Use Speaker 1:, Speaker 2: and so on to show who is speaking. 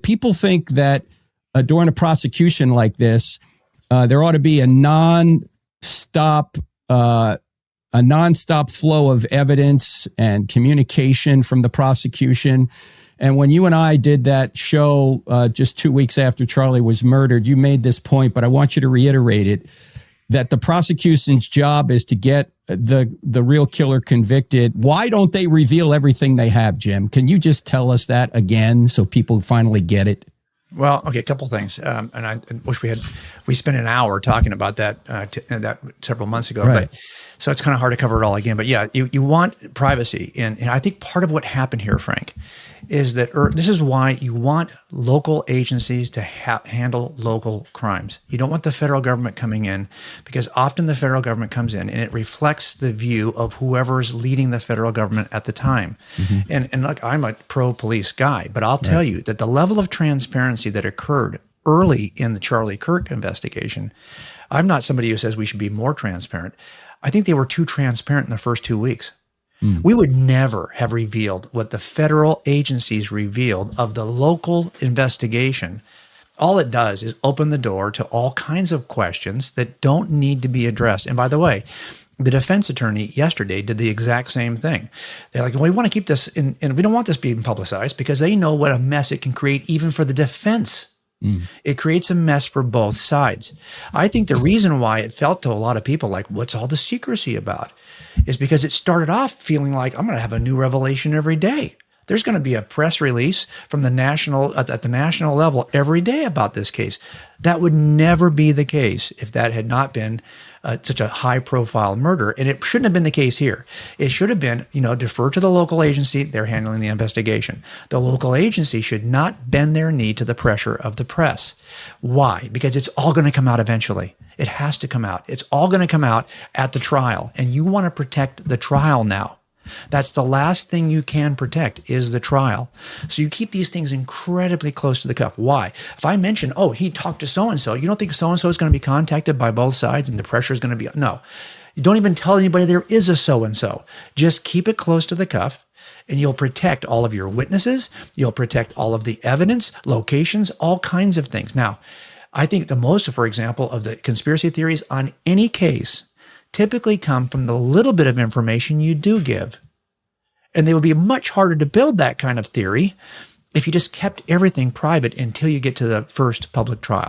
Speaker 1: people think that during a prosecution like this, there ought to be a non-stop flow of evidence and communication from the prosecution. And when you and I did that show just 2 weeks after Charlie was murdered, you made this point, but I want you to reiterate it, that the prosecution's job is to get the real killer convicted. Why don't they reveal everything they have, Jim? Can you just tell us that again so people finally get it?
Speaker 2: Well, okay, a couple things, and I wish we spent an hour talking about that that several months ago.
Speaker 1: Right.
Speaker 2: But so it's kind of hard to cover it all again. But yeah, you want privacy, and I think part of what happened here, Frank, is that this is why you want local agencies to handle local crimes. You don't want the federal government coming in, because often the federal government comes in and it reflects the view of whoever's leading the federal government at the time. Mm-hmm. And look, I'm a pro-police guy, but I'll tell you that the level of transparency that occurred early in the Charlie Kirk investigation, I'm not somebody who says we should be more transparent. I think they were too transparent in the first 2 weeks. We would never have revealed what the federal agencies revealed of the local investigation. All it does is open the door to all kinds of questions that don't need to be addressed. And by the way, the defense attorney yesterday did the exact same thing. They're like, well, we want to keep this in, and we don't want this being publicized, because they know what a mess it can create even for the defense. It creates a mess for both sides. I think the reason why it felt to a lot of people like, what's all the secrecy about, is because it started off feeling like, I'm going to have a new revelation every day. There's going to be a press release from the at the national level every day about this case. That would never be the case if that had not been such a high-profile murder, and it shouldn't have been the case here. It should have been, defer to the local agency. They're handling the investigation. The local agency should not bend their knee to the pressure of the press. Why? Because it's all going to come out eventually. It has to come out. It's all going to come out at the trial, and you want to protect the trial now. That's the last thing you can protect, is the trial. So you keep these things incredibly close to the cuff. Why? If I mention, oh, he talked to so-and-so, you don't think so-and-so is going to be contacted by both sides and the pressure is going to be, no. You don't even tell anybody there is a so-and-so. Just keep it close to the cuff, and you'll protect all of your witnesses. You'll protect all of the evidence, locations, all kinds of things. Now, I think the most, for example, of the conspiracy theories on any case typically come from the little bit of information you do give. And they would be much harder to build that kind of theory if you just kept everything private until you get to the first public trial.